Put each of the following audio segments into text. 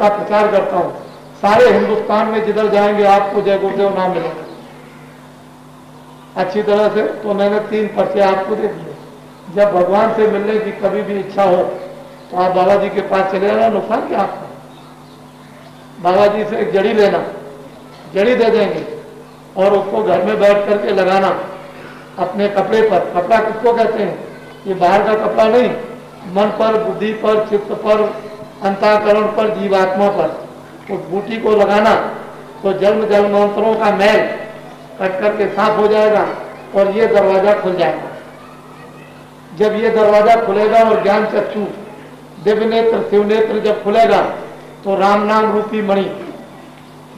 का प्रचार करता हूँ। सारे हिंदुस्तान में जिधर जाएंगे आपको जय गुरुदेव नाम मिलेगा अच्छी तरह से। तो मैंने 3 पर्चे आपको दे दिए। जब भगवान से मिलने की कभी भी इच्छा हो तो आप बाबा जी के पास चले जाना, नुकसान क्या आपका। बाबा जी से एक जड़ी लेना, जड़ी दे देंगे और उसको घर में बैठ करके लगाना अपने कपड़े पर। कपड़ा किसको कहते हैं? ये बाहर का कपड़ा नहीं, मन पर, बुद्धि पर, चित्त पर, अंतःकरण पर, जीवात्मा पर उस बूटी को लगाना तो जन्म जन्मांतरों का मैल कट करके साफ हो जाएगा और ये दरवाजा खुल जाएगा। जब ये दरवाजा खुलेगा और ज्ञान चक्षु, दिव्य नेत्र, शिव नेत्र जब खुलेगा तो राम नाम रूपी मणि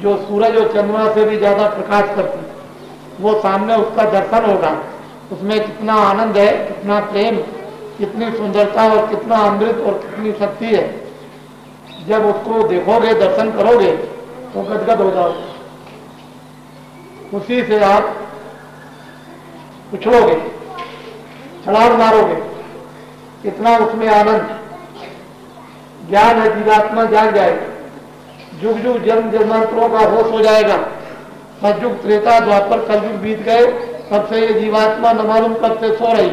जो सूरज और चंद्रमा से भी ज्यादा प्रकाश करती है, वो सामने उसका दर्शन होगा। उसमें कितना आनंद है, कितना प्रेम, कितनी सुंदरता और कितना अमृत और कितनी शक्ति है। जब उसको देखोगे, दर्शन करोगे तो गदगद हो जाओगे। उसी से आप उछलोगे, छलांग मारोगे, कितना उसमें आनंद। ज्ञान है, जीवात्मा जान जाएगा। जुग जुग जन्म जन्मांतरों का होश हो जाएगा। सतयुग, त्रेता, द्वापर, कलयुग बीत गए, तब से ये जीवात्मा न मालूम कब से सो रही,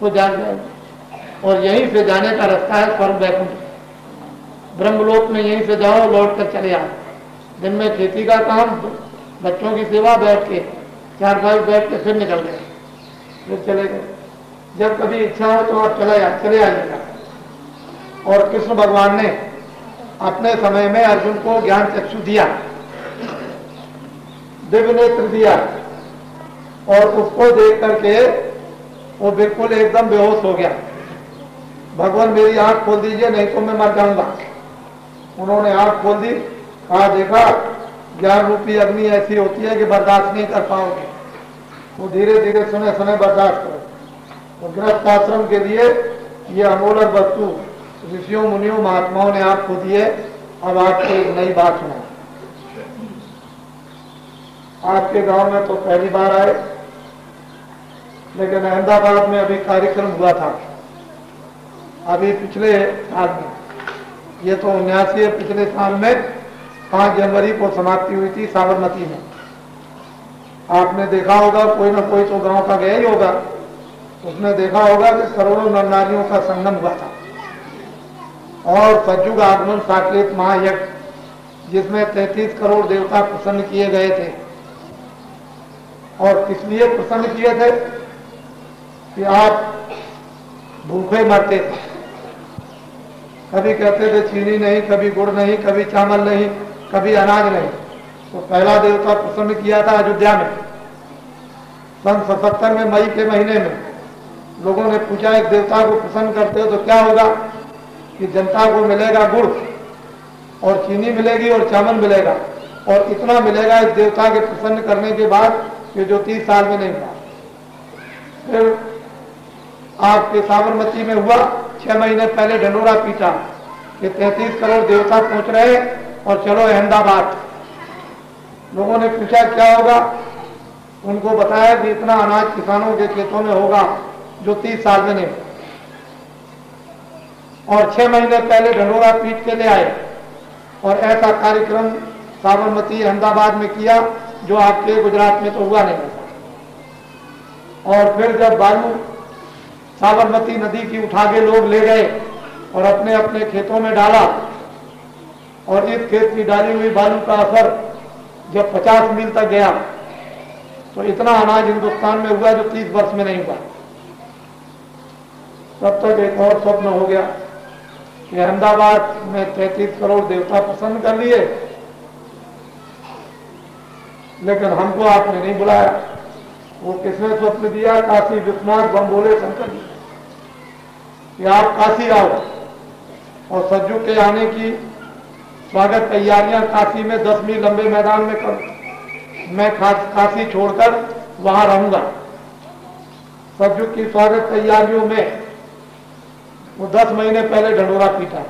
वो जान जाएगी। और यहीं से जाने का रास्ता है स्वर्ग वैकुंठ। ब्रह्मलोक में यहीं से जाओ, लौट कर चले आओ। दिन में खेती का काम, बच्चों की सेवा, बैठ के 4 भाई बैठ के फिर निकल गए, फिर चले गए। जब कभी इच्छा हो तो आप चले आइएगा। और कृष्ण भगवान ने अपने समय में अर्जुन को ज्ञान चक्षु दिया, दिव्य नेत्र दिया और उसको देख करके वो बिल्कुल एकदम बेहोश हो गया। भगवान मेरी आंख खोल दीजिए नहीं तो मैं मर जाऊंगा। उन्होंने आंख खोल दी, कहा देखा ज्ञान रूपी अग्नि ऐसी होती है कि बर्दाश्त नहीं कर पाओगे। वो धीरे धीरे सुने सुने बर्दाश्त करो। तो गृहस्थ आश्रम के लिए ये अमूल्य वस्तु ऋषियों मुनियों महात्माओं ने आपको दिए। अब आपको एक नई बात सुना। आपके गांव में तो पहली बार आए, लेकिन अहमदाबाद में अभी कार्यक्रम हुआ था अभी पिछले साल में। ये तो 79 है, पिछले साल में 5 जनवरी को समाप्ति हुई थी साबरमती में। आपने देखा होगा, कोई ना कोई तो गांव का गया ही होगा, उसने देखा होगा कि करोड़ों नर नारियों का संगम हुआ था। और सतयुग आगमन साकेत महायज्ञ जिसमें 33 करोड़ देवता प्रसन्न किए गए थे। और किस लिए प्रसन्न किए थे कि आप भूखे मरते थे। कभी कहते थे चीनी नहीं, कभी गुड़ नहीं, कभी चावल नहीं, कभी अनाज नहीं। तो पहला देवता प्रसन्न किया था अयोध्या में सन 77 में, मई के महीने में। लोगों ने पूछा एक देवता को प्रसन्न करते हो तो क्या होगा? कि जनता को मिलेगा गुड़ और चीनी मिलेगी और चावल मिलेगा, और इतना मिलेगा इस देवता के प्रसन्न करने के बाद कि जो 30 साल में नहीं हुआ। फिर आपके साबरमती में हुआ, 6 महीने पहले ढंडोरा पीटा कि 33 करोड़ देवता पहुंच रहे और चलो अहमदाबाद। लोगों ने पूछा क्या होगा? उनको बताया कि इतना अनाज किसानों के खेतों में होगा जो 30 साल में नहीं। और 6 महीने पहले ढंडोरा पीट के ले आए और ऐसा कार्यक्रम साबरमती अहमदाबाद में किया जो आपके गुजरात में तो हुआ नहीं था। और फिर जब बालू साबरमती नदी की उठा के लोग ले गए और अपने अपने खेतों में डाला, और इस खेत की डाली हुई बालू का असर जब 50 मील तक गया तो इतना अनाज हिंदुस्तान में हुआ जो 30 वर्ष में नहीं हुआ। तब तक एक और स्वप्न हो गया कि अहमदाबाद में 33 करोड़ देवता प्रसन्न कर लिए, लेकिन हमको आपने नहीं बुलाया। वो किसने स्वप्न दिया? काशी विश्वनाथ बम बोले शंकर जी कि आप काशी आओ। और सज्जू के आने की स्वागत तैयारियां काशी में 10 मील लंबे मैदान में करूं। मैं काशी छोड़कर वहां रहूंगा। सज्जू की स्वागत तैयारियों में वो 10 महीने पहले ढंडोरा पीटा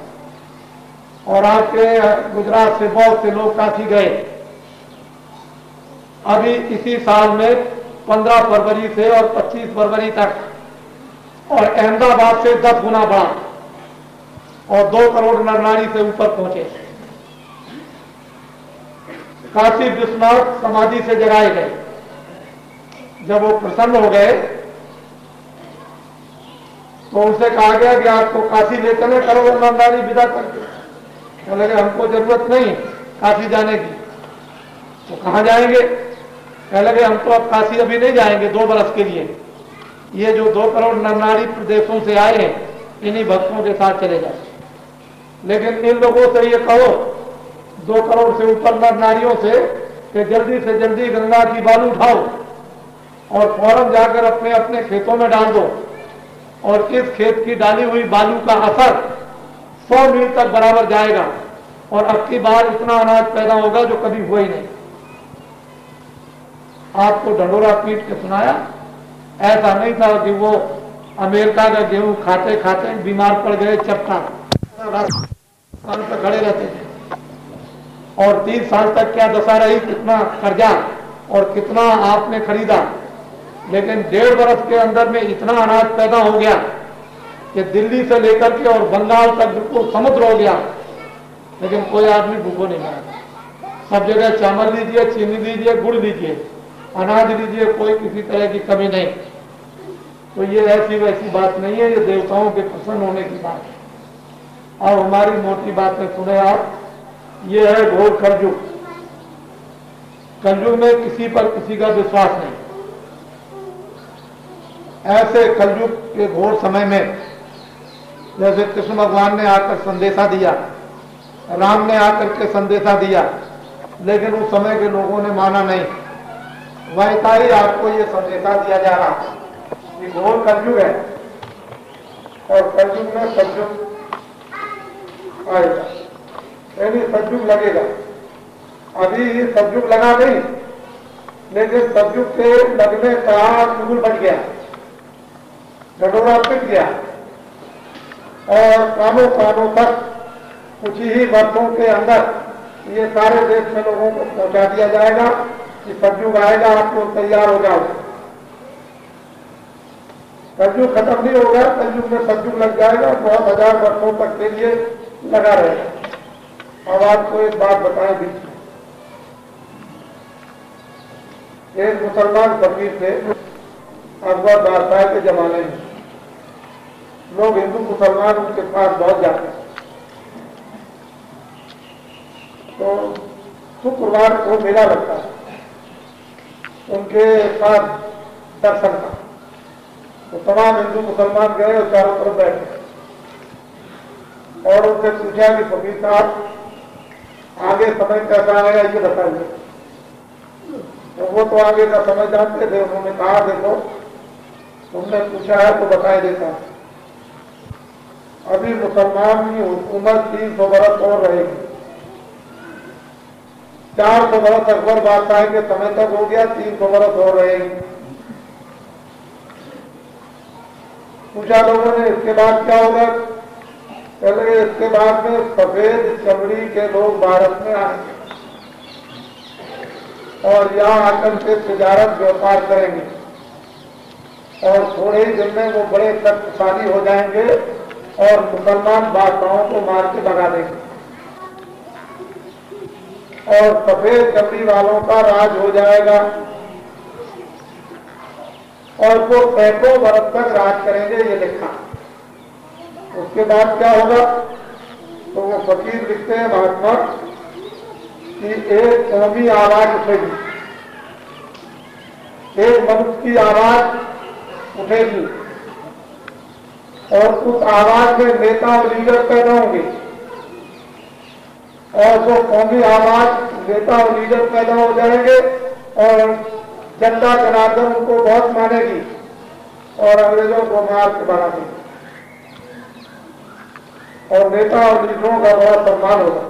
और आपके गुजरात से बहुत से लोग काशी गए। अभी इसी साल में 15 फरवरी से और 25 फरवरी तक, और अहमदाबाद से 10 गुना बढ़ा। और 2 करोड़ नर नारी से ऊपर पहुंचे। काशी विश्वनाथ समाधि से जगाए गए। जब वो प्रसन्न हो गए तो उनसे कहा गया कि आपको काशी ले चले, करोड़ों नर नारी विदा करके। बोले कि हमको जरूरत नहीं काशी जाने की। तो कहाँ जाएंगे? कह लगे हम तो अब काशी अभी नहीं जाएंगे 2 बरस के लिए। ये जो 2 करोड़ नर नारी प्रदेशों से आए हैं इन्हीं भक्तों के साथ चले जाए। लेकिन इन लोगों से ये कहो 2 करोड़ से ऊपर नर नारियों से कि जल्दी से जल्दी गंगा की बालू उठाओ और फौरन जाकर अपने अपने खेतों में डाल दो, और इस खेत की डाली हुई बालू का असर 100 मील तक बराबर जाएगा और अब की बार इतना अनाज पैदा होगा जो कभी हुआ ही नहीं। आपको ढंडोरा पीट के सुनाया। ऐसा नहीं था कि वो अमेरिका का गेहूं खाते खाते बीमार पड़ गए, चपटा रास्ते पर खड़े रहते थे। और 30 साल तक क्या दशा रही, कितना कर्जा और कितना आपने खरीदा। लेकिन 1.5 बरस के अंदर में इतना अनाज पैदा हो गया कि दिल्ली से लेकर के और बंगाल तक बिल्कुल समुद्र हो गया। लेकिन कोई आदमी भूखो नहीं मरा। सब जगह चावल लीजिए, चीनी लीजिए, गुड़ लीजिए, अनाज लीजिए, कोई किसी तरह की कमी नहीं। तो ये ऐसी वैसी बात नहीं है, ये देवताओं के प्रसन्न होने की बात है। और हमारी मोटी बातें सुने आप। ये है घोर कलयुग। कलयुग में किसी पर किसी का विश्वास नहीं। ऐसे कलयुग के घोर समय में जैसे कृष्ण भगवान ने आकर संदेशा दिया, राम ने आकर के संदेशा दिया, लेकिन उस समय के लोगों ने माना नहीं। वैसा ही आपको ये संदेशा दिया जा रहा है कि घोर कलयुग है और कलयुग में सतयुग आएगा, यानी सतयुग लगेगा। अभी सतयुग लगा नहीं, लेकिन सतयुग के लगने का चुगल बच गया, ढंडोरा पिट गया और कानों कानों तक कुछ ही वर्षों के अंदर ये सारे देश में लोगों को पहुंचा दिया जाएगा कि सतयुग आएगा, आप लोग तैयार हो जाओ। कलयुग खत्म नहीं होगा, कलयुग में सतयुग लग जाएगा, बहुत 1000 वर्षों तक के लिए लगा रहेगा। अब आपको एक बात बताएं भी, एक मुसलमान फकीर थे अकबर बादशाह के जमाने में। लोग हिंदू मुसलमान उनके पास बहुत जाते हैं। तो शुक्रवार को मेला लगता है उनके साथ दर्शन का। तो तमाम हिंदू मुसलमान गए और चारों तरफ बैठे और उनसे पूछा कि फकीर साहब आगे समय कैसा आएगा ये बताइए। तो वो तो आगे का समय जानते थे। उन्होंने कहा देखो तुमने पूछा है तो बताए देता। अभी मुसलमान की हुकूमत 300 बरस और रहेगी। 400 बरस अकबर बादशाह के समय तक हो गया, 300 बरस और रहेगी। पूछा लोगों ने इसके बाद क्या होगा? पहले इसके बाद में सफेद चमड़ी के लोग भारत में आएंगे और यहाँ आकर के तिजारत व्यापार करेंगे और थोड़े ही दिन में वो बड़े शक्तिशाली हो जाएंगे और मुसलमान बादशाहों को मार के भगा देंगे और सफेद चमड़ी वालों का राज हो जाएगा और वो सैकड़ों वर्ष तक राज करेंगे, ये लिखा। उसके बाद क्या होगा? तो वो फकीर लिखते हैं महात्मा कि एक कौमी आवाज उठेगी, एक मनुष्य की आवाज उठेगी और उस आवाज में नेता और लीडर पैदा होंगे और वो कौमी आवाज नेता और लीडर पैदा हो जाएंगे और जनता जनार्दन उनको बहुत मानेगी और अंग्रेजों को मार के भगा देंगे और नेता और लीडरों का बहुत सम्मान होगा।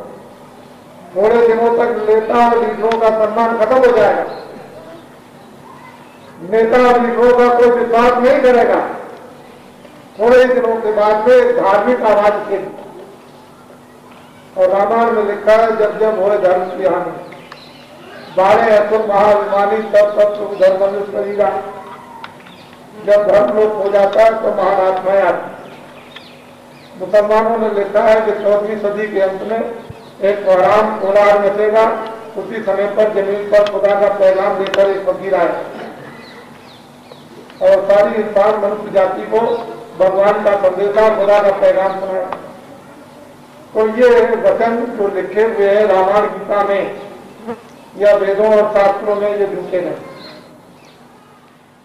थोड़े दिनों तक नेता और लीडरों का सम्मान खत्म हो जाएगा। नेता और लीडरों का कोई विश्वास नहीं करेगा। थोड़े दिनों के बाद में धार्मिक आवाज उठेगी और रामायण में लिखा है जब जब हो धर्म की हानि, बारे असुर महाभिमानी तब तब तुम धर्म करेगा। जब धर्म लोप हो जाता है तो महारात्माएं आती। मुसलमानों ने लिखा है कि 14वीं सदी के अंत में एक कोहराम कोलार मचेगा। उसी समय पर जमीन पर खुदा का पैगाम लेकर एक फकीर आए और सारी इंसान मनुष्य जाति को भगवान का संदेशा, खुदा का पैगाम सुनाए। तो ये वचन जो लिखे हुए हैं रामायण गीता में या वेदों और शास्त्रों में, ये झूठे नहीं।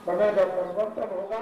समय का परिवर्तन होगा।